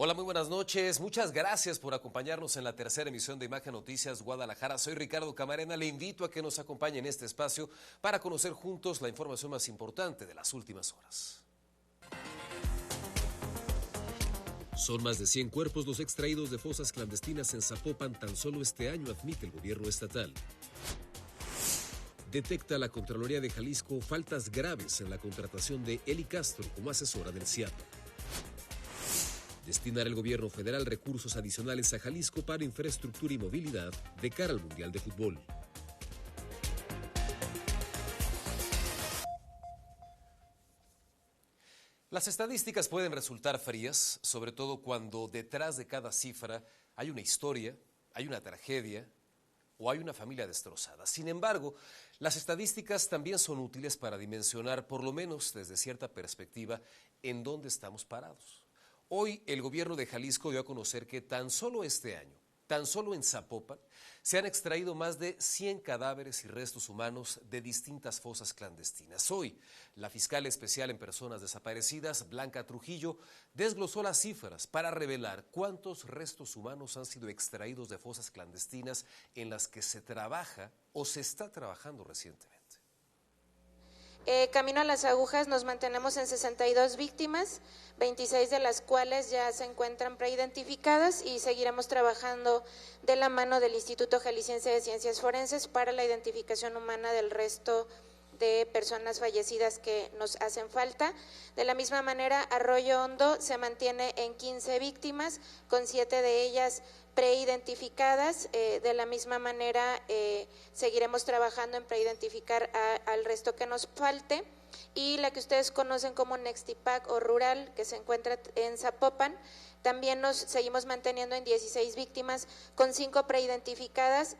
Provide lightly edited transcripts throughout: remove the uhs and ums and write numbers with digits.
Hola, muy buenas noches. Muchas gracias por acompañarnos en la tercera emisión de Imagen Noticias Guadalajara. Soy Ricardo Camarena. Le invito a que nos acompañe en este espacio para conocer juntos la información más importante de las últimas horas. Son más de 100 cuerpos los extraídos de fosas clandestinas en Zapopan tan solo este año, admite el gobierno estatal. Detecta la Contraloría de Jalisco faltas graves en la contratación de Eli Castro como asesora del CIAPA. Destinará el gobierno federal recursos adicionales a Jalisco para infraestructura y movilidad de cara al Mundial de Fútbol. Las estadísticas pueden resultar frías, sobre todo cuando detrás de cada cifra hay una historia, hay una tragedia o hay una familia destrozada. Sin embargo, las estadísticas también son útiles para dimensionar, por lo menos desde cierta perspectiva, en dónde estamos parados. Hoy el gobierno de Jalisco dio a conocer que tan solo este año, tan solo en Zapopan, se han extraído más de 100 cadáveres y restos humanos de distintas fosas clandestinas. Hoy, la fiscal especial en personas desaparecidas, Blanca Trujillo, desglosó las cifras para revelar cuántos restos humanos han sido extraídos de fosas clandestinas en las que se trabaja o se está trabajando recientemente. Camino a las agujas nos mantenemos en 62 víctimas, 26 de las cuales ya se encuentran preidentificadas y seguiremos trabajando de la mano del Instituto Jalisciense de Ciencias Forenses para la identificación humana del resto de personas fallecidas que nos hacen falta. De la misma manera, Arroyo Hondo se mantiene en 15 víctimas, con 7 de ellas preidentificadas. De la misma manera, seguiremos trabajando en preidentificar al resto que nos falte. Y la que ustedes conocen como Nextipac o Rural, que se encuentra en Zapopan, también nos seguimos manteniendo en 16 víctimas, con 5 preidentificadas.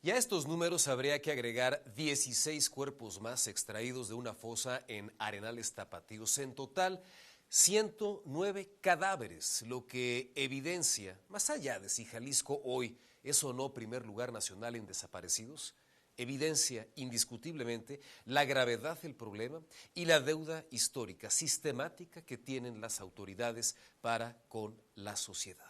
Y a estos números habría que agregar 16 cuerpos más extraídos de una fosa en Arenales Tapatíos. En total, 109 cadáveres, lo que evidencia, más allá de si Jalisco hoy es o no primer lugar nacional en desaparecidos, evidencia indiscutiblemente la gravedad del problema y la deuda histórica, sistemática que tienen las autoridades para con la sociedad.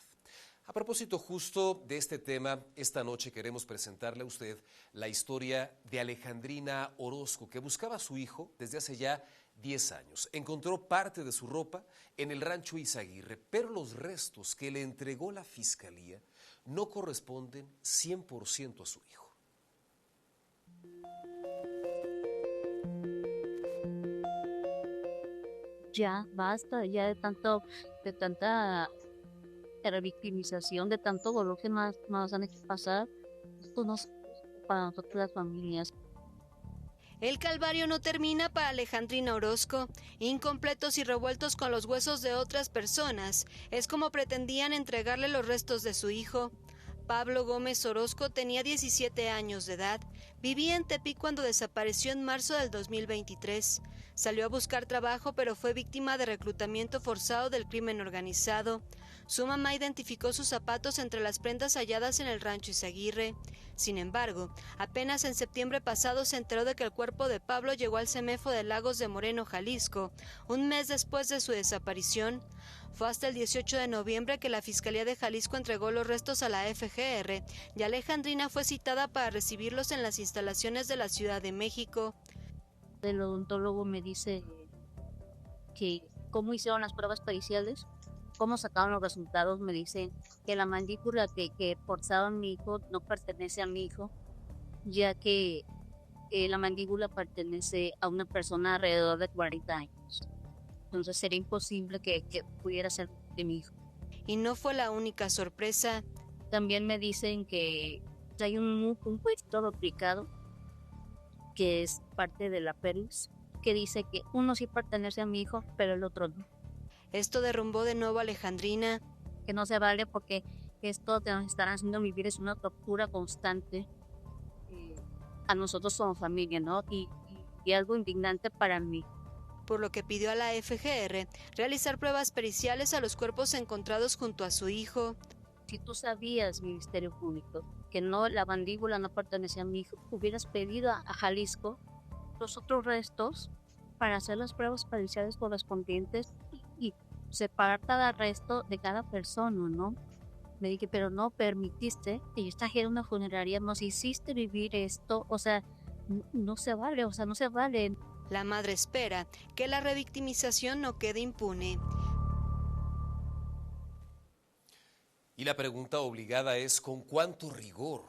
A propósito justo de este tema, esta noche queremos presentarle a usted la historia de Alejandrina Orozco, que buscaba a su hijo desde hace ya 10 años. Encontró parte de su ropa en el rancho Izaguirre, pero los restos que le entregó la fiscalía no corresponden 100% a su hijo. Ya basta, ya de tanta revictimización, de tanto dolor que nos han hecho pasar. Esto no es para nosotros las familias. El calvario no termina para Alejandrina Orozco. Incompletos y revueltos con los huesos de otras personas, es como pretendían entregarle los restos de su hijo. Pablo Gómez Orozco tenía 17 años de edad. Vivía en Tepic cuando desapareció en marzo del 2023. Salió a buscar trabajo, pero fue víctima de reclutamiento forzado del crimen organizado. Su mamá identificó sus zapatos entre las prendas halladas en el rancho Izaguirre. Sin embargo, apenas en septiembre pasado se enteró de que el cuerpo de Pablo llegó al CEMEFO de Lagos de Moreno, Jalisco, un mes después de su desaparición. Fue hasta el 18 de noviembre que la Fiscalía de Jalisco entregó los restos a la FGR y Alejandrina fue citada para recibirlos en las instalaciones de la Ciudad de México. El odontólogo me dice que cómo hicieron las pruebas periciales, cómo sacaron los resultados. Me dicen que la mandíbula que forzaba a mi hijo no pertenece a mi hijo, ya que la mandíbula pertenece a una persona alrededor de 40 años. Entonces sería imposible que pudiera ser de mi hijo. Y no fue la única sorpresa. También me dicen que hay un huesito duplicado, que es parte de la pelvis, que dice que uno sí pertenece a mi hijo, pero el otro no. Esto derrumbó de nuevo a Alejandrina. Que no se vale porque esto que nos están haciendo vivir es una tortura constante a nosotros como familia, ¿no? Y algo indignante para mí. Por lo que pidió a la FGR realizar pruebas periciales a los cuerpos encontrados junto a su hijo. Si tú sabías, Ministerio Público, que no, la mandíbula no pertenecía a mi hijo, hubieras pedido a Jalisco los otros restos para hacer las pruebas periciales correspondientes y separar cada resto de cada persona, ¿no? Me dije, pero no permitiste que yo trajera una funeraria, nos hiciste vivir esto, o sea, no se vale, o sea, no se vale. La madre espera que la revictimización no quede impune. Y la pregunta obligada es, ¿con cuánto rigor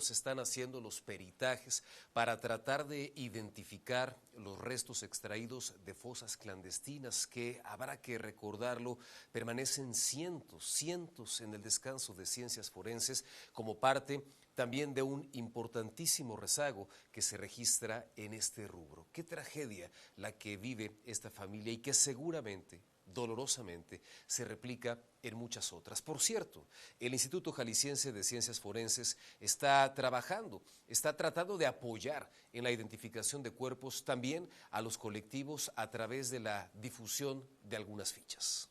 se están haciendo los peritajes para tratar de identificar los restos extraídos de fosas clandestinas que, habrá que recordarlo, permanecen cientos en el descanso de ciencias forenses como parte también de un importantísimo rezago que se registra en este rubro? Qué tragedia la que vive esta familia y que seguramente, dolorosamente, se replica en muchas otras. Por cierto, el Instituto Jalisciense de Ciencias Forenses está tratando de apoyar en la identificación de cuerpos también a los colectivos a través de la difusión de algunas fichas.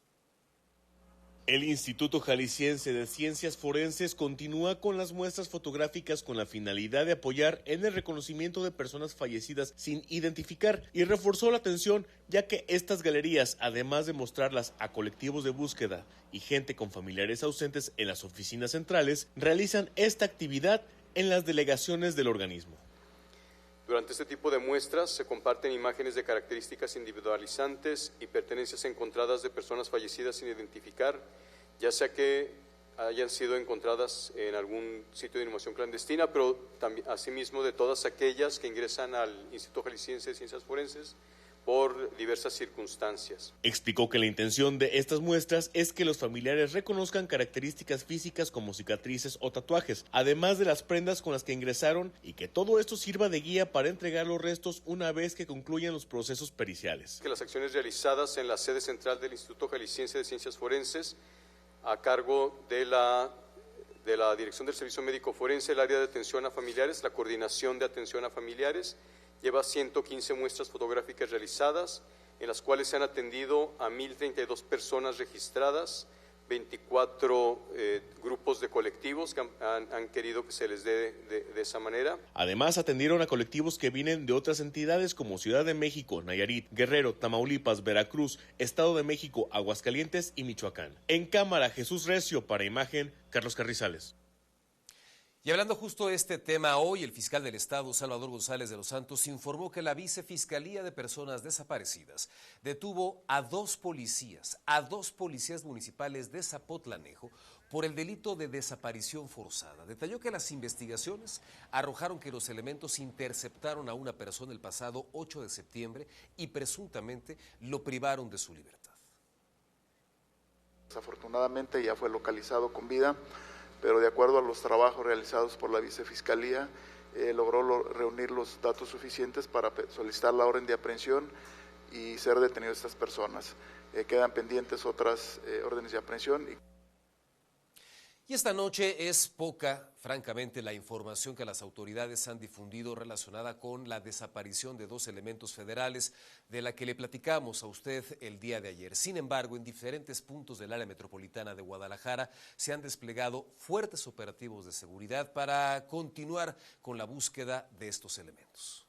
El Instituto Jalisciense de Ciencias Forenses continúa con las muestras fotográficas con la finalidad de apoyar en el reconocimiento de personas fallecidas sin identificar y reforzó la atención ya que estas galerías, además de mostrarlas a colectivos de búsqueda y gente con familiares ausentes en las oficinas centrales, realizan esta actividad en las delegaciones del organismo. Durante este tipo de muestras se comparten imágenes de características individualizantes y pertenencias encontradas de personas fallecidas sin identificar, ya sea que hayan sido encontradas en algún sitio de inhumación clandestina, pero también, asimismo, de todas aquellas que ingresan al Instituto Jalisciense de Ciencias Forenses por diversas circunstancias. Explicó que la intención de estas muestras es que los familiares reconozcan características físicas como cicatrices o tatuajes, además de las prendas con las que ingresaron, y que todo esto sirva de guía para entregar los restos una vez que concluyan los procesos periciales. Que las acciones realizadas en la sede central del Instituto Jalisciense de Ciencias Forenses, a cargo de la Dirección del Servicio Médico Forense, el área de atención a familiares, la coordinación de atención a familiares, lleva 115 muestras fotográficas realizadas, en las cuales se han atendido a 1.032 personas registradas, 24 grupos de colectivos que han querido que se les dé de esa manera. Además, atendieron a colectivos que vienen de otras entidades como Ciudad de México, Nayarit, Guerrero, Tamaulipas, Veracruz, Estado de México, Aguascalientes y Michoacán. En cámara, Jesús Recio, para Imagen, Carlos Carrizales. Y hablando justo de este tema, hoy el fiscal del Estado, Salvador González de los Santos, informó que la Vicefiscalía de Personas Desaparecidas detuvo a dos policías municipales de Zapotlanejo por el delito de desaparición forzada. Detalló que las investigaciones arrojaron que los elementos interceptaron a una persona el pasado 8 de septiembre y presuntamente lo privaron de su libertad. Desafortunadamente ya fue localizado con vida, pero de acuerdo a los trabajos realizados por la Vicefiscalía, logró reunir los datos suficientes para solicitar la orden de aprehensión y ser detenidos estas personas. Quedan pendientes otras órdenes de aprehensión. Y esta noche es poca, francamente, la información que las autoridades han difundido relacionada con la desaparición de dos elementos federales de la que le platicamos a usted el día de ayer. Sin embargo, en diferentes puntos del área metropolitana de Guadalajara se han desplegado fuertes operativos de seguridad para continuar con la búsqueda de estos elementos.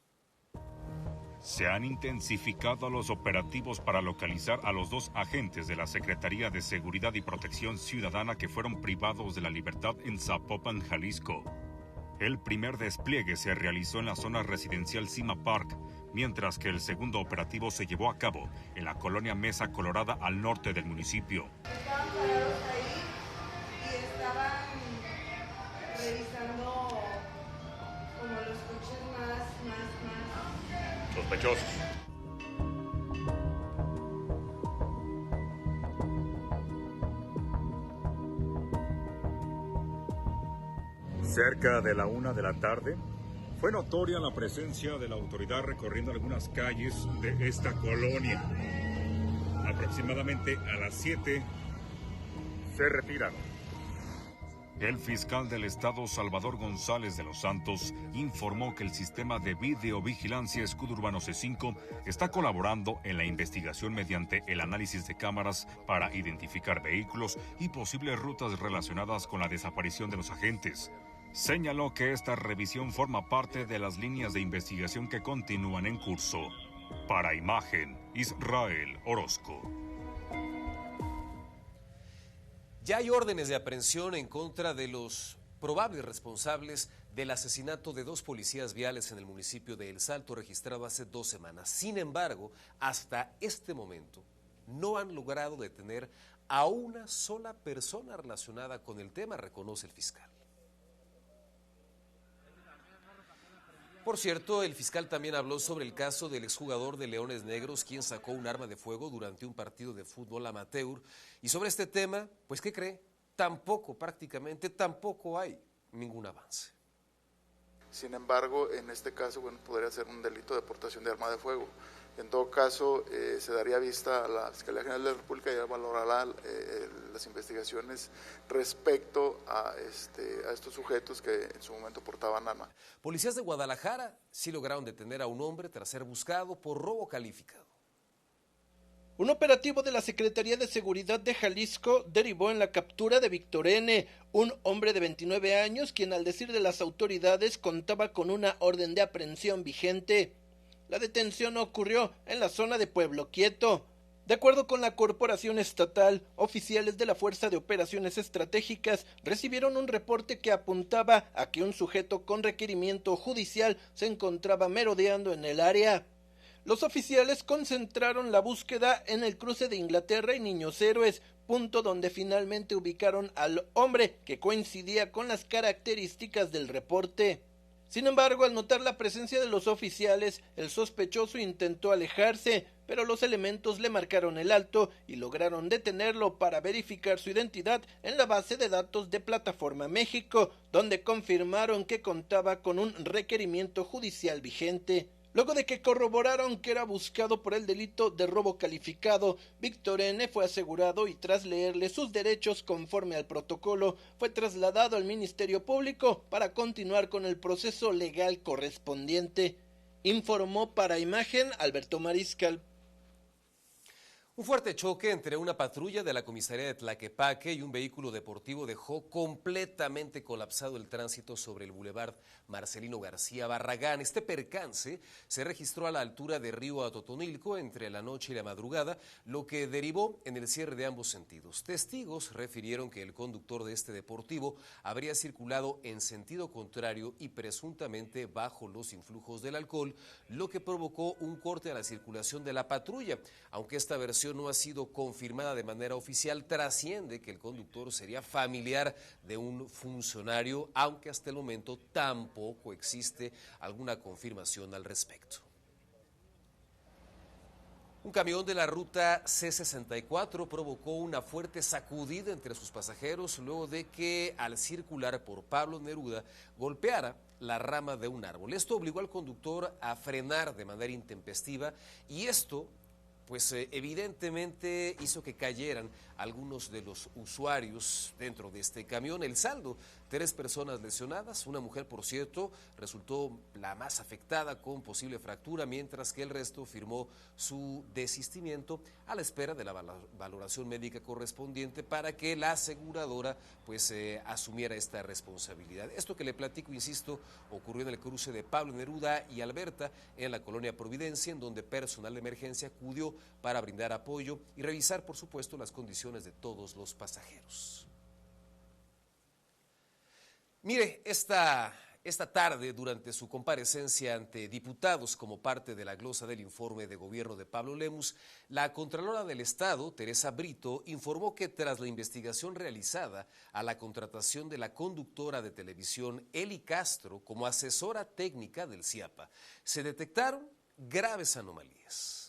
Se han intensificado los operativos para localizar a los dos agentes de la Secretaría de Seguridad y Protección Ciudadana que fueron privados de la libertad en Zapopan, Jalisco. El primer despliegue se realizó en la zona residencial Cima Park, mientras que el segundo operativo se llevó a cabo en la colonia Mesa Colorada al norte del municipio. Estaban parados ahí y estaban revisando como los coches más sospechosos. Cerca de la 1 de la tarde, fue notoria la presencia de la autoridad recorriendo algunas calles de esta colonia. Aproximadamente a las 7 se retiran. El fiscal del Estado, Salvador González de los Santos, informó que el sistema de videovigilancia Escudo Urbano C5 está colaborando en la investigación mediante el análisis de cámaras para identificar vehículos y posibles rutas relacionadas con la desaparición de los agentes. Señaló que esta revisión forma parte de las líneas de investigación que continúan en curso. Para Imagen, Israel Orozco. Ya hay órdenes de aprehensión en contra de los probables responsables del asesinato de 2 policías viales en el municipio de El Salto, registrado hace 2 semanas. Sin embargo, hasta este momento no han logrado detener a una sola persona relacionada con el tema, reconoce el fiscal. Por cierto, el fiscal también habló sobre el caso del exjugador de Leones Negros, quien sacó un arma de fuego durante un partido de fútbol amateur. Y sobre este tema, pues, ¿qué cree? Prácticamente tampoco hay ningún avance. Sin embargo, en este caso, bueno, podría ser un delito de portación de arma de fuego. En todo caso, se daría vista a la Fiscalía General de la República y ella valorará las investigaciones respecto a estos sujetos que en su momento portaban arma. Policías de Guadalajara sí lograron detener a un hombre tras ser buscado por robo calificado. Un operativo de la Secretaría de Seguridad de Jalisco derivó en la captura de Víctor N., un hombre de 29 años, quien al decir de las autoridades contaba con una orden de aprehensión vigente. La detención ocurrió en la zona de Pueblo Quieto. De acuerdo con la corporación estatal, oficiales de la Fuerza de Operaciones Estratégicas recibieron un reporte que apuntaba a que un sujeto con requerimiento judicial se encontraba merodeando en el área. Los oficiales concentraron la búsqueda en el cruce de Inglaterra y Niños Héroes, punto donde finalmente ubicaron al hombre que coincidía con las características del reporte. Sin embargo, al notar la presencia de los oficiales, el sospechoso intentó alejarse, pero los elementos le marcaron el alto y lograron detenerlo para verificar su identidad en la base de datos de Plataforma México, donde confirmaron que contaba con un requerimiento judicial vigente. Luego de que corroboraron que era buscado por el delito de robo calificado, Víctor N. fue asegurado y tras leerle sus derechos conforme al protocolo, fue trasladado al Ministerio Público para continuar con el proceso legal correspondiente. Informó para Imagen Alberto Mariscal. Un fuerte choque entre una patrulla de la comisaría de Tlaquepaque y un vehículo deportivo dejó completamente colapsado el tránsito sobre el bulevar Marcelino García Barragán. Este percance se registró a la altura de Río Atotonilco entre la noche y la madrugada, lo que derivó en el cierre de ambos sentidos. Testigos refirieron que el conductor de este deportivo habría circulado en sentido contrario y presuntamente bajo los influjos del alcohol, lo que provocó un corte a la circulación de la patrulla. Aunque esta versión no ha sido confirmada de manera oficial, trasciende que el conductor sería familiar de un funcionario, aunque hasta el momento tampoco existe alguna confirmación al respecto. Un camión de la ruta C64 provocó una fuerte sacudida entre sus pasajeros luego de que al circular por Pablo Neruda golpeara la rama de un árbol. Esto obligó al conductor a frenar de manera intempestiva y esto pues evidentemente hizo que cayeran algunos de los usuarios dentro de este camión. El saldo, 3 personas lesionadas, una mujer, por cierto, resultó la más afectada con posible fractura, mientras que el resto firmó su desistimiento a la espera de la valoración médica correspondiente para que la aseguradora pues asumiera esta responsabilidad. Esto que le platico, insisto, ocurrió en el cruce de Pablo Neruda y Alberta, en la colonia Providencia, en donde personal de emergencia acudió para brindar apoyo y revisar, por supuesto, las condiciones de todos los pasajeros. Mire, esta tarde, durante su comparecencia ante diputados como parte de la glosa del informe de gobierno de Pablo Lemus, la Contralora del Estado, Teresa Brito, informó que tras la investigación realizada a la contratación de la conductora de televisión Eli Castro como asesora técnica del CIAPA, se detectaron graves anomalías.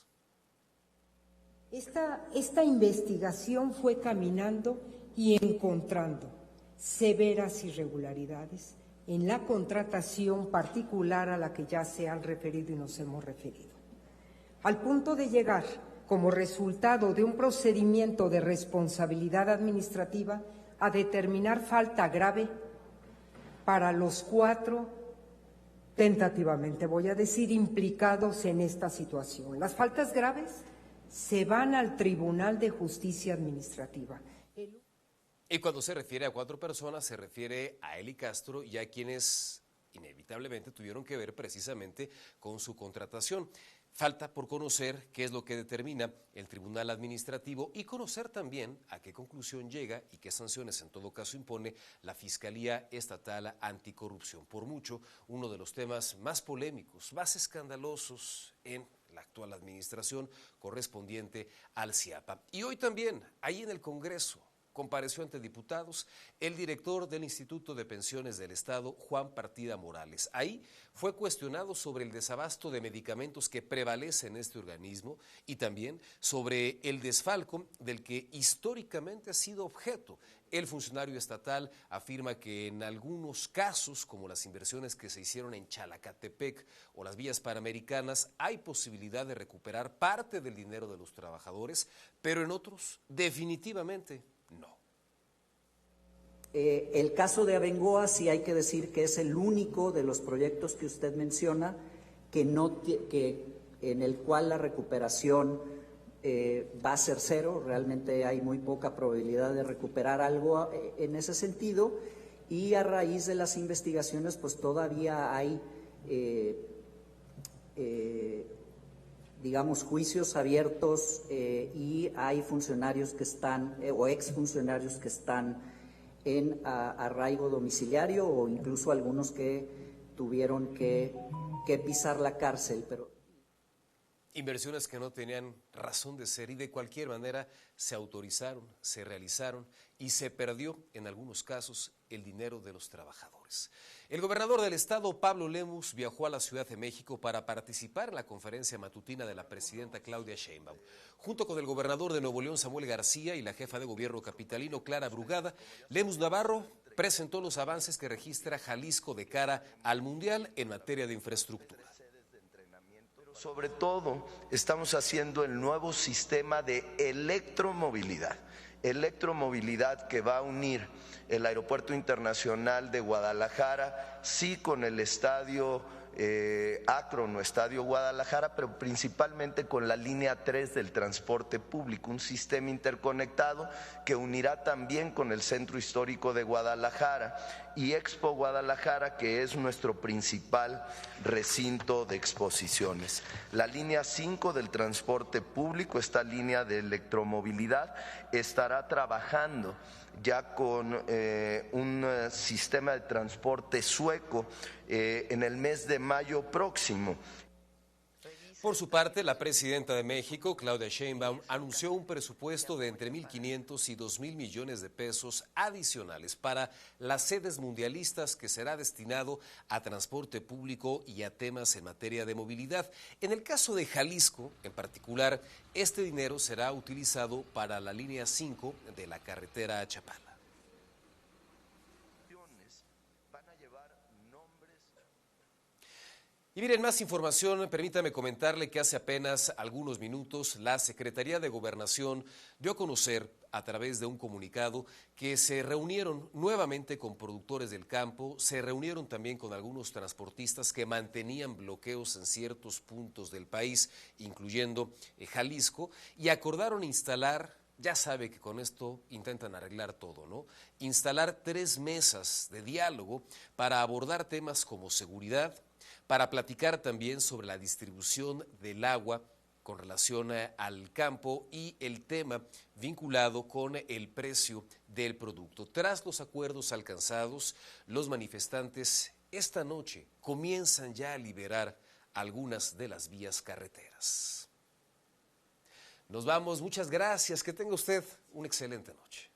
Esta investigación fue caminando y encontrando severas irregularidades en la contratación particular a la que ya se han referido y nos hemos referido, al punto de llegar, como resultado de un procedimiento de responsabilidad administrativa, a determinar falta grave para los 4, tentativamente voy a decir, implicados en esta situación. Las faltas graves se van al Tribunal de Justicia Administrativa. Y cuando se refiere a 4 personas, se refiere a Eli Castro y a quienes inevitablemente tuvieron que ver precisamente con su contratación. Falta por conocer qué es lo que determina el Tribunal Administrativo y conocer también a qué conclusión llega y qué sanciones en todo caso impone la Fiscalía Estatal Anticorrupción. Por mucho, uno de los temas más polémicos, más escandalosos en la actual administración correspondiente al CIAPA. Y hoy también, ahí en el Congreso, compareció ante diputados el director del Instituto de Pensiones del Estado, Juan Partida Morales. Ahí fue cuestionado sobre el desabasto de medicamentos que prevalece en este organismo y también sobre el desfalco del que históricamente ha sido objeto. El funcionario estatal afirma que en algunos casos, como las inversiones que se hicieron en Chalacatepec o las vías panamericanas, hay posibilidad de recuperar parte del dinero de los trabajadores, pero en otros definitivamente no. El caso de Abengoa sí hay que decir que es el único de los proyectos que usted menciona que en el cual la recuperación va a ser cero. Realmente hay muy poca probabilidad de recuperar algo en ese sentido, y a raíz de las investigaciones pues todavía hay digamos, juicios abiertos y hay funcionarios que están, o exfuncionarios que están en arraigo domiciliario, o incluso algunos que tuvieron que pisar la cárcel. Pero inversiones que no tenían razón de ser y de cualquier manera se autorizaron, se realizaron y se perdió en algunos casos el dinero de los trabajadores. El gobernador del estado, Pablo Lemus, viajó a la Ciudad de México para participar en la conferencia matutina de la presidenta Claudia Sheinbaum. Junto con el gobernador de Nuevo León, Samuel García, y la jefa de gobierno capitalino, Clara Brugada, Lemus Navarro presentó los avances que registra Jalisco de cara al Mundial en materia de infraestructura. Sobre todo, estamos haciendo el nuevo sistema de electromovilidad que va a unir el Aeropuerto Internacional de Guadalajara, sí con el Estadio Akron o Estadio Guadalajara, pero principalmente con la línea 3 del transporte público, un sistema interconectado que unirá también con el Centro Histórico de Guadalajara y Expo Guadalajara, que es nuestro principal recinto de exposiciones. La línea 5 del transporte público, esta línea de electromovilidad, estará trabajando ya con un sistema de transporte sueco en el mes de mayo próximo. Por su parte, la presidenta de México, Claudia Sheinbaum, anunció un presupuesto de entre 1.500 y 2.000 millones de pesos adicionales para las sedes mundialistas, que será destinado a transporte público y a temas en materia de movilidad. En el caso de Jalisco, en particular, este dinero será utilizado para la línea 5 de la carretera a Chapala. Y miren, más información, permítame comentarle que hace apenas algunos minutos la Secretaría de Gobernación dio a conocer a través de un comunicado que se reunieron nuevamente con productores del campo, se reunieron también con algunos transportistas que mantenían bloqueos en ciertos puntos del país, incluyendo Jalisco, y acordaron instalar, ya sabe que con esto intentan arreglar todo, ¿no? Instalar 3 mesas de diálogo para abordar temas como seguridad, para platicar también sobre la distribución del agua con relación al campo y el tema vinculado con el precio del producto. Tras los acuerdos alcanzados, los manifestantes esta noche comienzan ya a liberar algunas de las vías carreteras. Nos vamos, muchas gracias, que tenga usted una excelente noche.